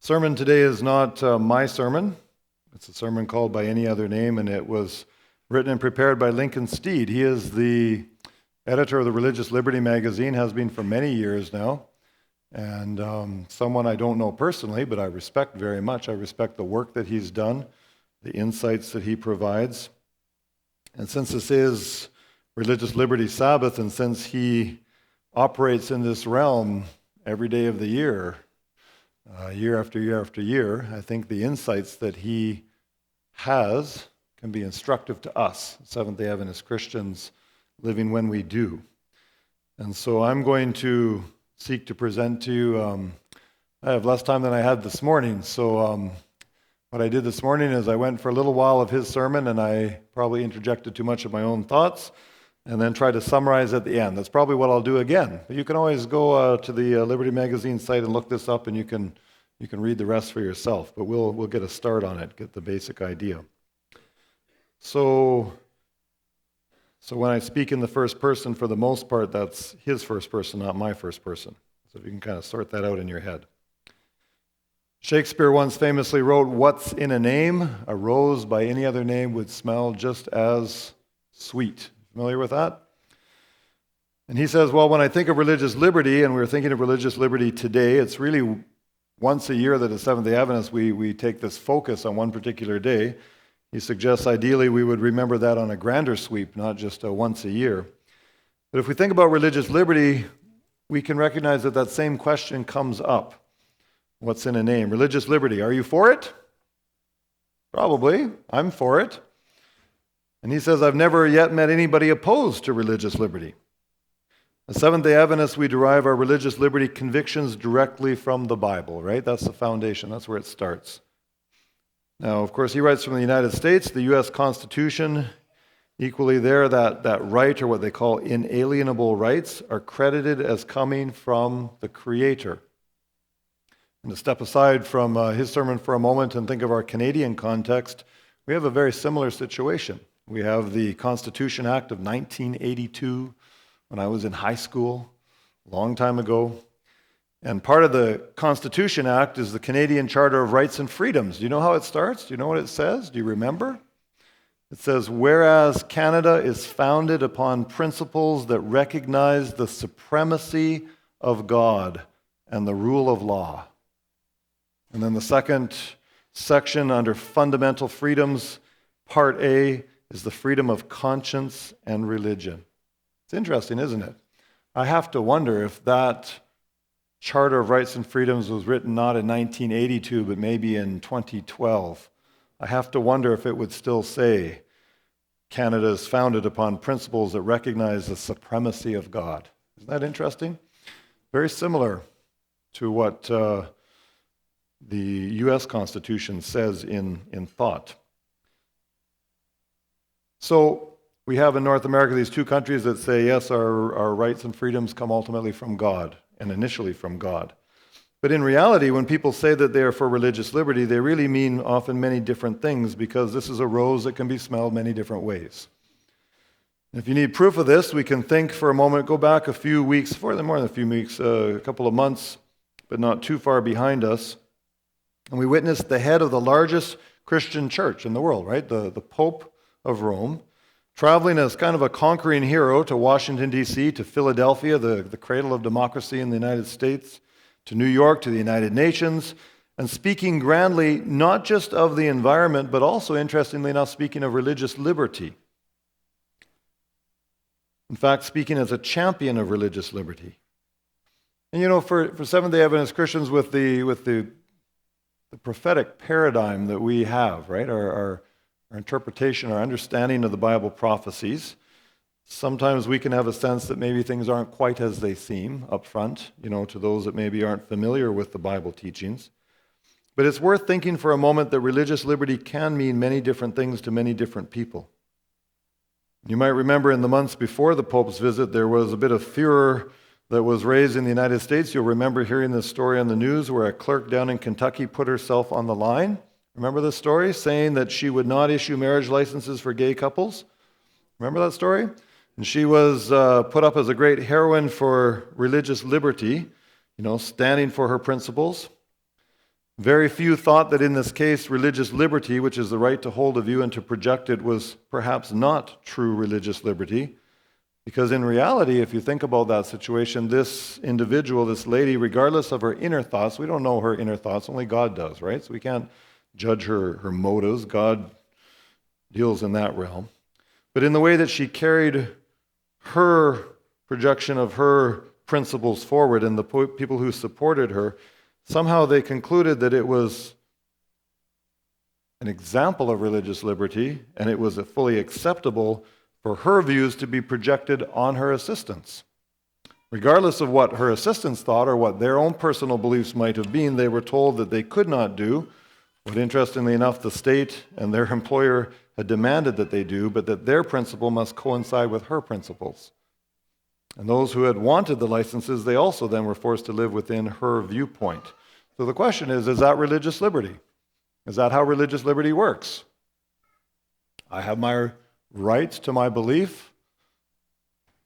Sermon today is not my sermon. It's a sermon called by any other name, and it was written and prepared by Lincoln Steed. He is the editor of the Religious Liberty magazine, has been for many years now, and someone I don't know personally, but I respect very much. I respect the work that he's done, the insights that he provides. And since this is Religious Liberty Sabbath, and since he operates in this realm every day of the year, year after year after year, I think the insights that he has can be instructive to us, Seventh-day Adventist Christians, living when we do. And so I'm going to seek to present to you, I have less time than I had this morning, so what I did this morning is I went for a little while of his sermon, and I probably interjected too much of my own thoughts, and then tried to summarize at the end. That's probably what I'll do again. But you can always go to the Liberty Magazine site and look this up, and you can read the rest for yourself. But we'll get a start on it, get the basic idea. So when I speak in the first person, for the most part, that's his first person, not my first person. So if you can kind of sort that out in your head. Shakespeare once famously wrote, "What's in a name? A rose by any other name would smell just as sweet." Familiar with that? And he says, well, when I think of religious liberty, and we're thinking of religious liberty today, it's really once a year that as Seventh-day Adventists we take this focus on one particular day. He suggests ideally we would remember that on a grander sweep, not just once a year. But if we think about religious liberty, we can recognize that that same question comes up. What's in a name? Religious liberty. Are you for it? Probably. I'm for it. And he says, I've never yet met anybody opposed to religious liberty. As Seventh-day Adventists, we derive our religious liberty convictions directly from the Bible, right? That's the foundation. That's where it starts. Now, of course, he writes from the United States, the U.S. Constitution, equally there, that right, or what they call inalienable rights, are credited as coming from the Creator. And to step aside from his sermon for a moment and think of our Canadian context, we have a very similar situation. We have the Constitution Act of 1982, when I was in high school, a long time ago. And part of the Constitution Act is the Canadian Charter of Rights and Freedoms. Do you know how it starts? Do you know what it says? Do you remember? It says, whereas Canada is founded upon principles that recognize the supremacy of God and the rule of law. And then the second section under fundamental freedoms, Part A, is the freedom of conscience and religion. It's interesting, isn't it? I have to wonder if that Charter of Rights and Freedoms was written not in 1982, but maybe in 2012. I have to wonder if it would still say Canada is founded upon principles that recognize the supremacy of God. Isn't that interesting? Very similar to what the U.S. Constitution says in thought. So we have in North America these two countries that say, yes, our rights and freedoms come ultimately from God, and initially from God. But in reality, when people say that they are for religious liberty, they really mean often many different things, because this is a rose that can be smelled many different ways. If you need proof of this, we can think for a moment, go back a few weeks, more than a few weeks, a couple of months, but not too far behind us. And we witnessed the head of the largest Christian church in the world, right? The Pope of Rome, traveling as kind of a conquering hero to Washington, D.C., to Philadelphia, the cradle of democracy in the United States, to New York, to the United Nations, and speaking grandly not just of the environment, but also, interestingly enough, speaking of religious liberty. In fact, speaking as a champion of religious liberty. And you know, for Seventh-day Adventist Christians, with the prophetic paradigm that we have, right, our interpretation, our understanding of the Bible prophecies, sometimes we can have a sense that maybe things aren't quite as they seem up front, to those that maybe aren't familiar with the Bible teachings. But it's worth thinking for a moment that religious liberty can mean many different things to many different people. You might remember in the months before the Pope's visit, there was a bit of furor that was raised in the United States. You'll remember hearing this story on the news where a clerk down in Kentucky put herself on the line. Remember the story? Saying that she would not issue marriage licenses for gay couples. Remember that story? And she was put up as a great heroine for religious liberty, standing for her principles. Very few thought that in this case, religious liberty, which is the right to hold a view and to project it, was perhaps not true religious liberty. Because in reality, if you think about that situation, this individual, this lady, regardless of her inner thoughts, we don't know her inner thoughts, only God does, right? So we can't judge her motives. God deals in that realm. But in the way that she carried her projection of her principles forward and the people who supported her, somehow they concluded that it was an example of religious liberty and it was fully acceptable for her views to be projected on her assistants. Regardless of what her assistants thought or what their own personal beliefs might have been, they were told that they could not do what, interestingly enough, the state and their employer had demanded that they do, but that their principle must coincide with her principles. And those who had wanted the licenses, they also then were forced to live within her viewpoint. So the question is that religious liberty? Is that how religious liberty works? I have my rights to my belief,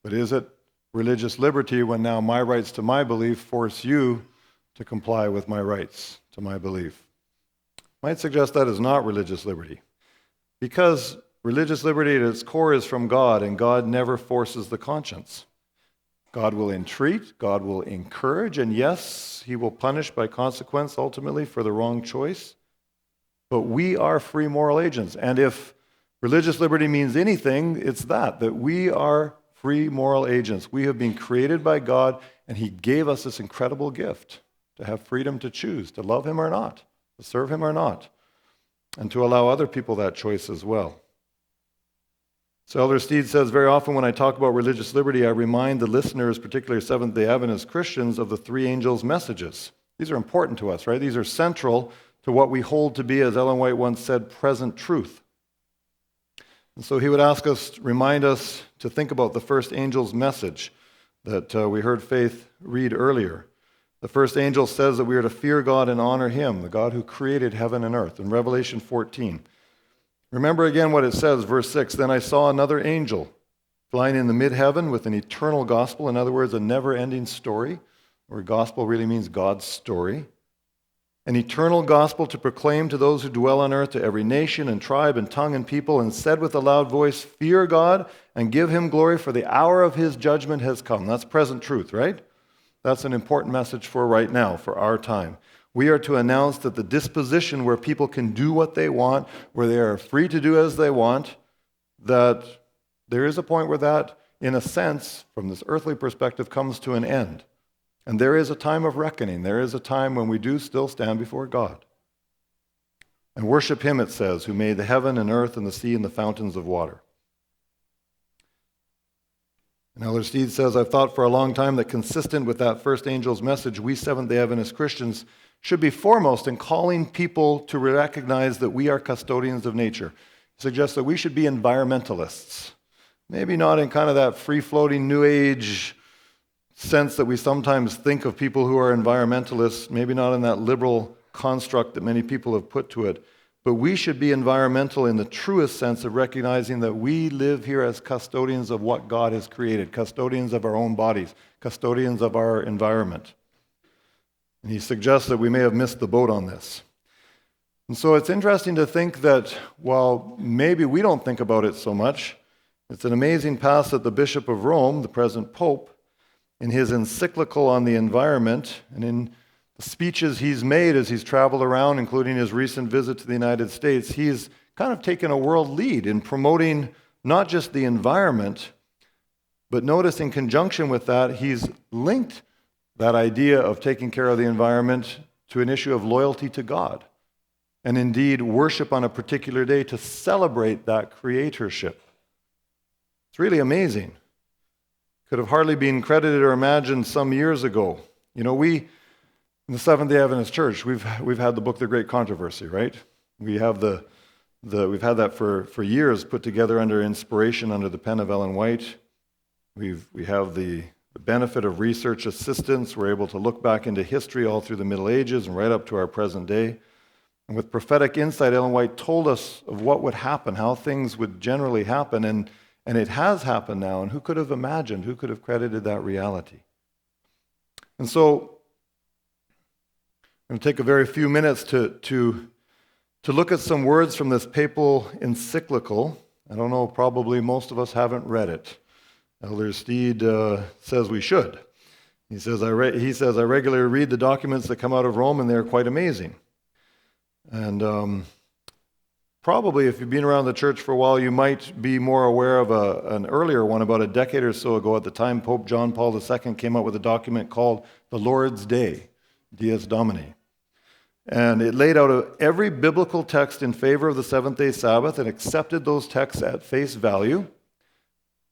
but is it religious liberty when now my rights to my belief force you to comply with my rights to my belief? Might suggest that is not religious liberty, because religious liberty at its core is from God, and God never forces the conscience. God will entreat, God will encourage, and yes, he will punish by consequence ultimately for the wrong choice. But we are free moral agents, and if religious liberty means anything, it's that we are free moral agents. We have been created by God, and he gave us this incredible gift to have freedom to choose, to love him or not, to serve him or not, and to allow other people that choice as well. So Elder Steed says, very often when I talk about religious liberty, I remind the listeners, particularly Seventh-day Adventist Christians, of the three angels' messages. These are important to us, right? These are central to what we hold to be, as Ellen White once said, present truth. And so he would remind us to think about the first angel's message that we heard Faith read earlier. The first angel says that we are to fear God and honor him, the God who created heaven and earth, in Revelation 14. Remember again what it says, verse 6, then I saw another angel flying in the mid-heaven with an eternal gospel, in other words, a never-ending story, where gospel really means God's story. An eternal gospel to proclaim to those who dwell on earth, to every nation and tribe and tongue and people, and said with a loud voice, fear God and give him glory, for the hour of his judgment has come. That's present truth, right? That's an important message for right now, for our time. We are to announce that the disposition where people can do what they want, where they are free to do as they want, that there is a point where that, in a sense, from this earthly perspective, comes to an end. And there is a time of reckoning. There is a time when we do still stand before God. And worship him, it says, who made the heaven and earth and the sea and the fountains of water. And Elder Steed says, I've thought for a long time that consistent with that first angel's message, we Seventh-day Adventist Christians should be foremost in calling people to recognize that we are custodians of nature. He suggests that we should be environmentalists. Maybe not in kind of that free-floating New Age sense that we sometimes think of people who are environmentalists, maybe not in that liberal construct that many people have put to it, but we should be environmental in the truest sense of recognizing that we live here as custodians of what God has created, custodians of our own bodies, custodians of our environment. And he suggests that we may have missed the boat on this. And so it's interesting to think that while maybe we don't think about it so much, it's an amazing path that the Bishop of Rome, the present Pope, in his encyclical on the environment and in the speeches he's made as he's traveled around, including his recent visit to the United States, he's kind of taken a world lead in promoting not just the environment, but notice in conjunction with that, he's linked that idea of taking care of the environment to an issue of loyalty to God, and indeed worship on a particular day to celebrate that creatorship. It's really amazing. Could have hardly been credited or imagined some years ago. You know, we, in the Seventh-day Adventist Church, we've had the book, The Great Controversy, right? We have we've had that for years put together under inspiration under the pen of Ellen White. We have the benefit of research assistance. We're able to look back into history all through the Middle Ages and right up to our present day. And with prophetic insight, Ellen White told us of what would happen, how things would generally happen, and it has happened now, and who could have imagined, who could have credited that reality? And so, I'm going to take a very few minutes to look at some words from this papal encyclical. I don't know, probably most of us haven't read it. Elder Steed says we should. He says, I regularly read the documents that come out of Rome, and they're quite amazing. And probably, if you've been around the church for a while, you might be more aware of an earlier one about a decade or so ago. At the time, Pope John Paul II came out with a document called the Lord's Day, Dies Domini. And it laid out every biblical text in favor of the seventh-day Sabbath and accepted those texts at face value.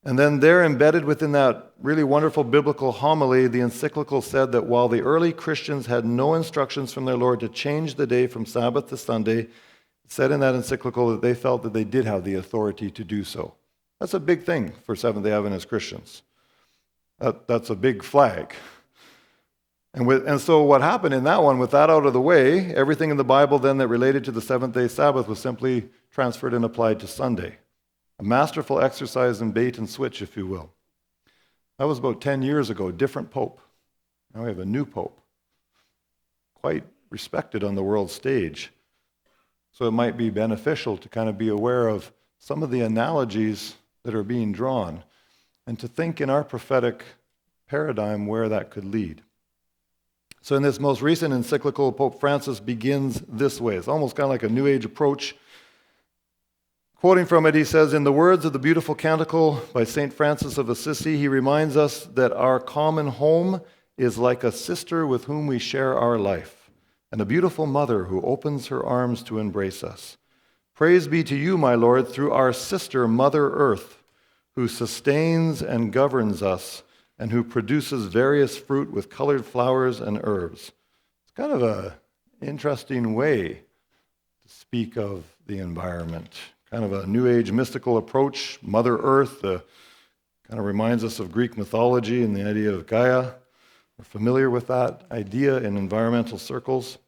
And then there, embedded within that really wonderful biblical homily, the encyclical said that while the early Christians had no instructions from their Lord to change the day from Sabbath to Sunday, it said in that encyclical that they felt that they did have the authority to do so. That's a big thing for Seventh-day Adventist Christians. That's a big flag. And so what happened in that one, with that out of the way, everything in the Bible then that related to the seventh-day Sabbath was simply transferred and applied to Sunday. A masterful exercise in bait and switch, if you will. That was about 10 years ago, different pope. Now we have a new pope, quite respected on the world stage. So it might be beneficial to kind of be aware of some of the analogies that are being drawn and to think in our prophetic paradigm where that could lead. So in this most recent encyclical, Pope Francis begins this way. It's almost kind of like a New Age approach. Quoting from it, he says, "In the words of the beautiful canticle by St. Francis of Assisi, he reminds us that our common home is like a sister with whom we share our life, and a beautiful mother who opens her arms to embrace us. Praise be to you, my Lord, through our sister, Mother Earth, who sustains and governs us, and who produces various fruit with colored flowers and herbs." It's kind of an interesting way to speak of the environment. Kind of a New Age mystical approach. Mother Earth kind of reminds us of Greek mythology and the idea of Gaia. We're familiar with that idea in environmental circles.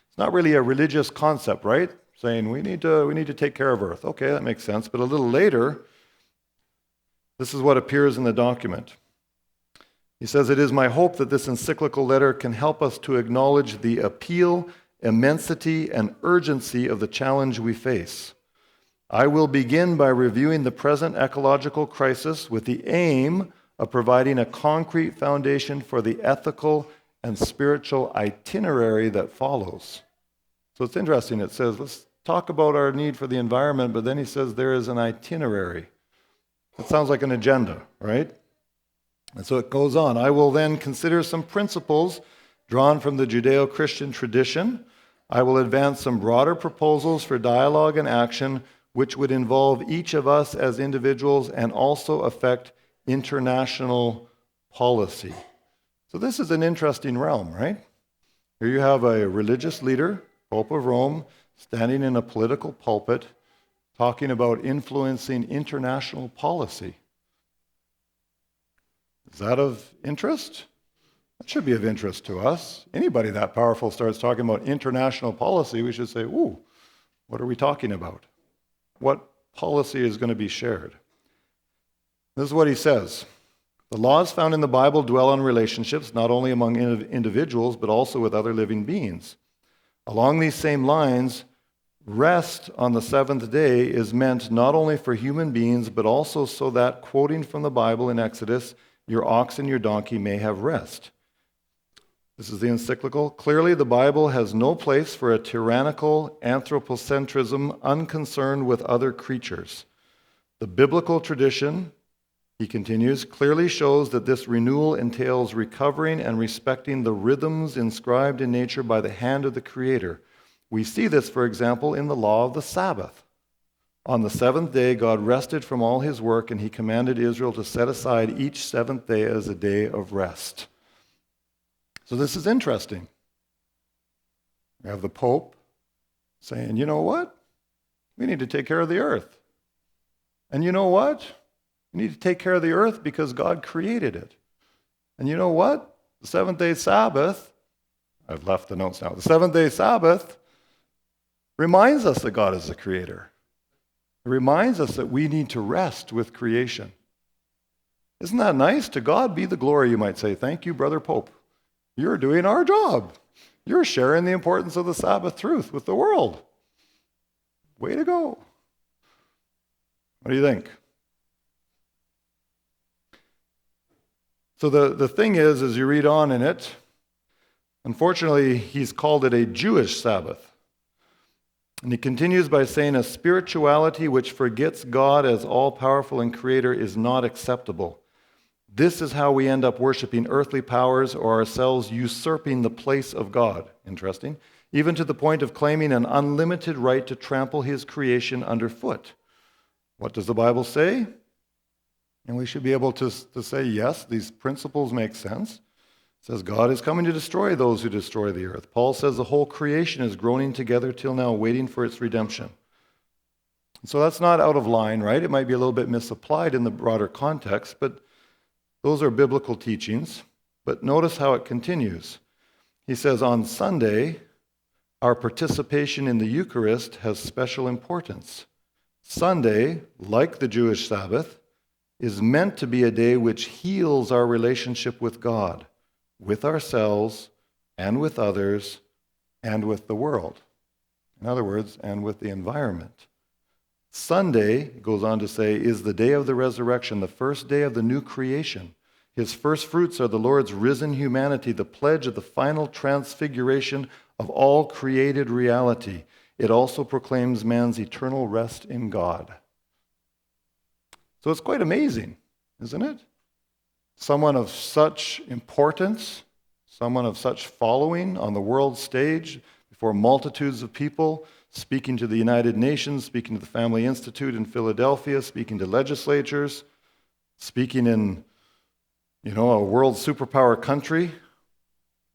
It's not really a religious concept, right? Saying we need to take care of Earth. Okay, that makes sense. But a little later, this is what appears in the document. He says, "It is my hope that this encyclical letter can help us to acknowledge the appeal, immensity, and urgency of the challenge we face. I will begin by reviewing the present ecological crisis with the aim of providing a concrete foundation for the ethical and spiritual itinerary that follows." So it's interesting. It says, let's talk about our need for the environment, but then he says there is an itinerary. It sounds like an agenda, right? And so it goes on. "I will then consider some principles drawn from the Judeo-Christian tradition. I will advance some broader proposals for dialogue and action which would involve each of us as individuals and also affect international policy." So this is an interesting realm, right? Here you have a religious leader, Pope of Rome, standing in a political pulpit, talking about influencing international policy. Is that of interest? That should be of interest to us. Anybody that powerful starts talking about international policy, we should say, ooh, what are we talking about? What policy is going to be shared? This is what he says. "The laws found in the Bible dwell on relationships not only among individuals, but also with other living beings. Along these same lines, rest on the seventh day is meant not only for human beings, but also so that, quoting from the Bible in Exodus, your ox and your donkey may have rest." This is the encyclical. "Clearly, the Bible has no place for a tyrannical anthropocentrism unconcerned with other creatures. The biblical tradition," he continues, "clearly shows that this renewal entails recovering and respecting the rhythms inscribed in nature by the hand of the Creator. We see this, for example, in the law of the Sabbath. On the seventh day, God rested from all his work, and he commanded Israel to set aside each seventh day as a day of rest." So this is interesting. We have the Pope saying, you know what? We need to take care of the earth. And you know what? We need to take care of the earth because God created it. And you know what? The seventh-day Sabbath, I've left the notes now. The seventh-day Sabbath reminds us that God is the creator. It reminds us that we need to rest with creation. Isn't that nice? To God be the glory, you might say. Thank you, Brother Pope. You're doing our job. You're sharing the importance of the Sabbath truth with the world. Way to go. What do you think? So the thing is, as you read on in it, unfortunately, he's called it a Jewish Sabbath. And he continues by saying, a spirituality which forgets God as all-powerful and creator is not acceptable. This is how we end up worshiping earthly powers or ourselves usurping the place of God. Interesting. Even to the point of claiming an unlimited right to trample his creation underfoot. What does the Bible say? And we should be able to say, yes, these principles make sense. It says God is coming to destroy those who destroy the earth. Paul says the whole creation is groaning together till now, waiting for its redemption. So that's not out of line, right? It might be a little bit misapplied in the broader context, but those are biblical teachings. But notice how it continues. He says, on Sunday, our participation in the Eucharist has special importance. Sunday, like the Jewish Sabbath, is meant to be a day which heals our relationship with God, with ourselves, and with others, and with the world. In other words, and with the environment. Sunday, it goes on to say, is the day of the resurrection, the first day of the new creation. His first fruits are the Lord's risen humanity, the pledge of the final transfiguration of all created reality. It also proclaims man's eternal rest in God. So it's quite amazing, isn't it? Someone of such importance, someone of such following on the world stage before multitudes of people, speaking to the United Nations, speaking to the Family Institute in Philadelphia, speaking to legislatures, speaking in, a world superpower country,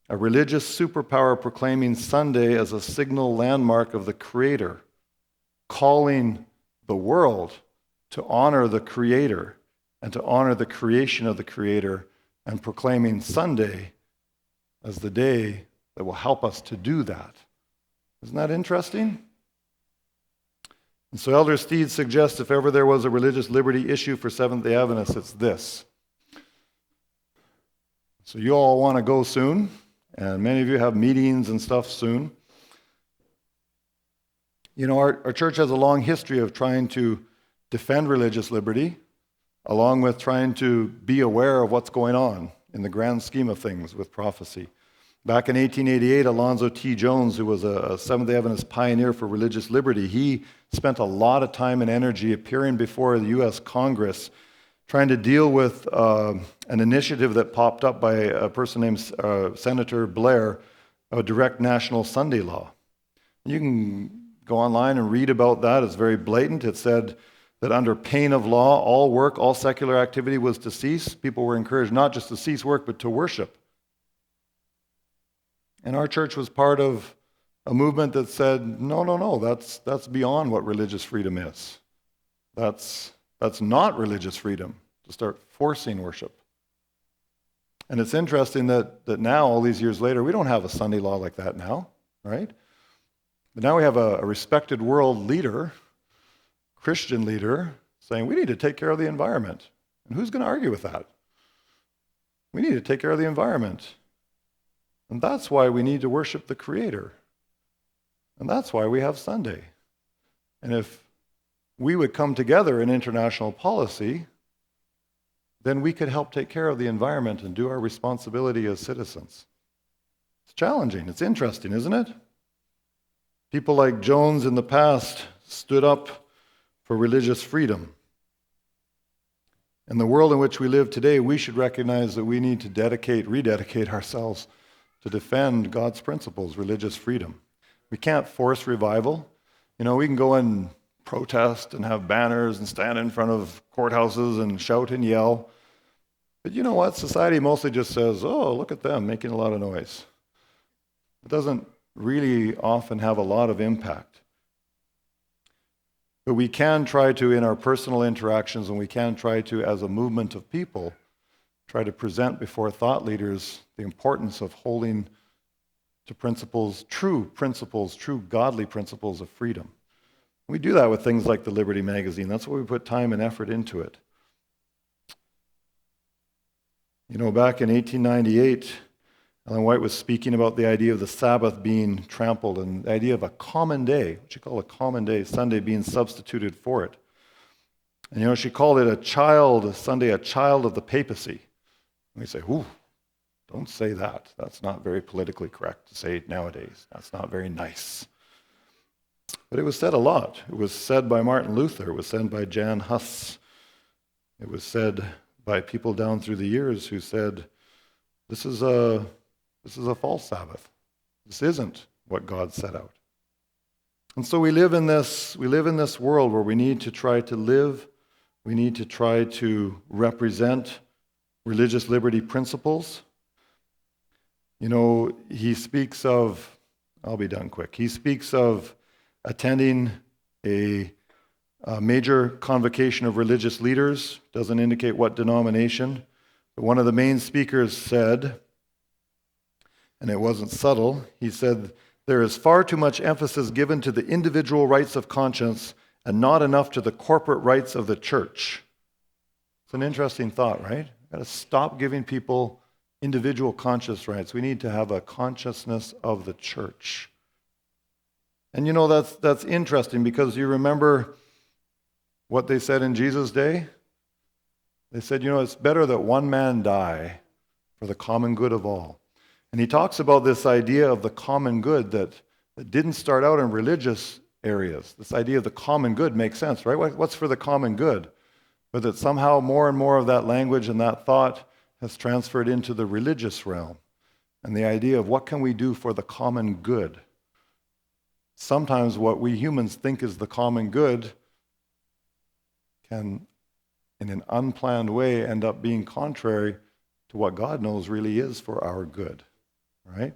a religious superpower proclaiming Sunday as a signal landmark of the Creator, calling the world to honor the Creator and to honor the creation of the Creator, and proclaiming Sunday as the day that will help us to do that. Isn't that interesting? And so Elder Steed suggests if ever there was a religious liberty issue for Seventh-day Adventists, it's this. So you all want to go soon, and many of you have meetings and stuff soon. Our church has a long history of trying to defend religious liberty, along with trying to be aware of what's going on in the grand scheme of things with prophecy. Back in 1888, Alonzo T. Jones, who was a Seventh-day Adventist pioneer for religious liberty, he spent a lot of time and energy appearing before the U.S. Congress, trying to deal with an initiative that popped up by a person named Senator Blair, a direct national Sunday law. You can go online and read about that. It's very blatant. It said that under pain of law, all work, all secular activity was to cease. People were encouraged not just to cease work, but to worship. And our church was part of a movement that said, no, that's beyond what religious freedom is. That's not religious freedom, to start forcing worship. And it's interesting that now, all these years later, we don't have a Sunday law like that now, right? But now we have a respected world leader, Christian leader, saying we need to take care of the environment. And who's going to argue with that? We need to take care of the environment. And that's why we need to worship the Creator. And that's why we have Sunday. And if we would come together in international policy, then we could help take care of the environment and do our responsibility as citizens. It's challenging. It's interesting, isn't it? People like Jones in the past stood up for religious freedom. In the world in which we live today, we should recognize that we need to rededicate ourselves to defend God's principles, religious freedom. We can't force revival. We can go and protest and have banners and stand in front of courthouses and shout and yell. But you know what? Society mostly just says, oh, look at them making a lot of noise. It doesn't really often have a lot of impact. But we can try to, in our personal interactions, and we can try to, as a movement of people, try to present before thought leaders the importance of holding to principles, true godly principles of freedom. We do that with things like the Liberty magazine. That's why we put time and effort into it. Back in 1898, Ellen White was speaking about the idea of the Sabbath being trampled and the idea of a common day, what you call a common day, Sunday being substituted for it. And she called it Sunday, a child of the papacy. And we say, ooh, don't say that. That's not very politically correct to say nowadays. That's not very nice. But it was said a lot. It was said by Martin Luther. It was said by Jan Hus. It was said by people down through the years who said, this is a false Sabbath. This isn't what God set out. And so we live in this world where we need to try to live, we need to try to represent religious liberty principles. He speaks of, I'll be done quick, he speaks of attending a major convocation of religious leaders, doesn't indicate what denomination, but one of the main speakers said, and it wasn't subtle, he said, there is far too much emphasis given to the individual rights of conscience and not enough to the corporate rights of the church. It's an interesting thought, right? We've got to stop giving people individual conscious rights. We need to have a consciousness of the church. And that's interesting because you remember what they said in Jesus' day? They said, it's better that one man die for the common good of all. And he talks about this idea of the common good that didn't start out in religious areas. This idea of the common good makes sense, right? What's for the common good? But that somehow more and more of that language and that thought has transferred into the religious realm. And the idea of what can we do for the common good? Sometimes what we humans think is the common good can, in an unplanned way, end up being contrary to what God knows really is for our good. Right?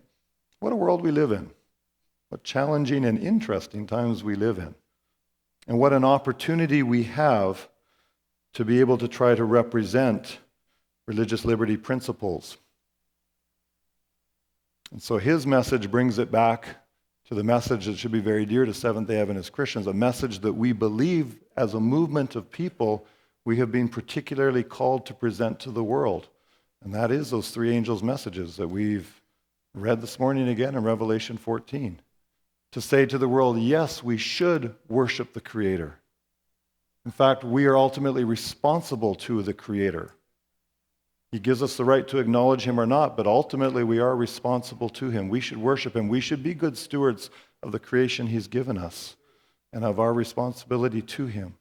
What a world we live in. What challenging and interesting times we live in. And what an opportunity we have to be able to try to represent religious liberty principles. And so his message brings it back to the message that should be very dear to Seventh-day Adventist Christians, a message that we believe as a movement of people we have been particularly called to present to the world. And that is those three angels' messages that we've read this morning again in Revelation 14. To say to the world, yes, we should worship the Creator. In fact, we are ultimately responsible to the Creator. He gives us the right to acknowledge Him or not, but ultimately we are responsible to Him. We should worship Him. We should be good stewards of the creation He's given us and of our responsibility to Him.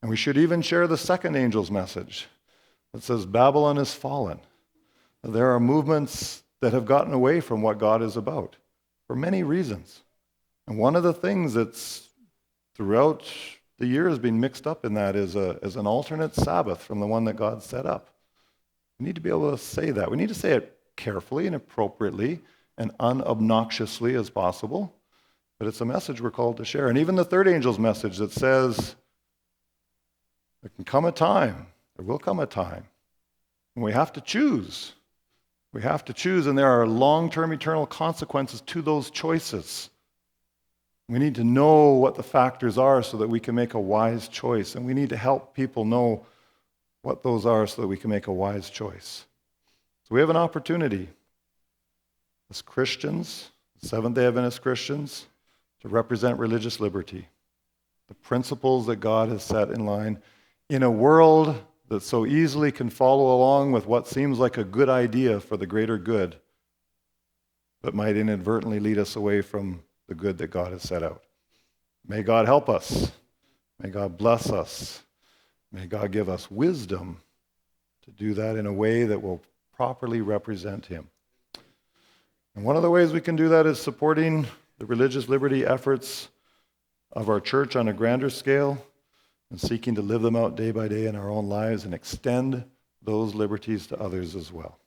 And we should even share the second angel's message that says Babylon is fallen. There are movements that have gotten away from what God is about for many reasons. And one of the things that's throughout the years been mixed up in that is an alternate Sabbath from the one that God set up. We need to be able to say that. We need to say it carefully and appropriately and unobnoxiously as possible. But it's a message we're called to share. And even the third angel's message that says there can come a time, there will come a time, when we have to choose. We have to choose, and there are long-term eternal consequences to those choices. We need to know what the factors are so that we can make a wise choice, and we need to help people know what those are so that we can make a wise choice. So we have an opportunity as Christians, Seventh-day Adventist Christians, to represent religious liberty, the principles that God has set in line in a world that so easily can follow along with what seems like a good idea for the greater good, but might inadvertently lead us away from the good that God has set out. May God help us. May God bless us. May God give us wisdom to do that in a way that will properly represent Him. And one of the ways we can do that is supporting the religious liberty efforts of our church on a grander scale and seeking to live them out day by day in our own lives and extend those liberties to others as well.